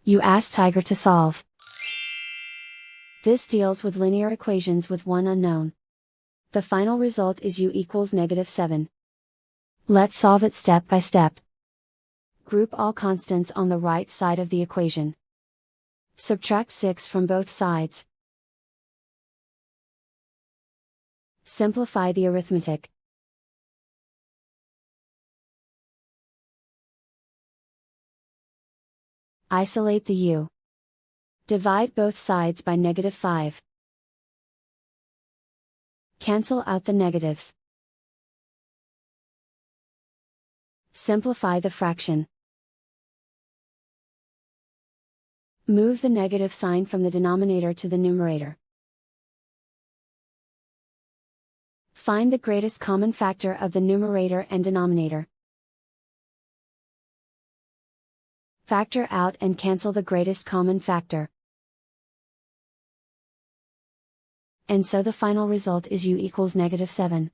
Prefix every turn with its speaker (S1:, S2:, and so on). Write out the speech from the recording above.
S1: You ask Tiger to solve. This deals with linear equations with one unknown. The final result is u equals -7. Let's solve it step by step. Group all constants on the right side of the equation. Subtract 6 from both sides. Simplify the arithmetic. Isolate the u. Divide both sides by -5. Cancel out the negatives. Simplify the fraction. Move the negative sign from the denominator to the numerator. Find the greatest common factor of the numerator and denominator. Factor out and cancel the greatest common factor. And so the final result is u equals -7.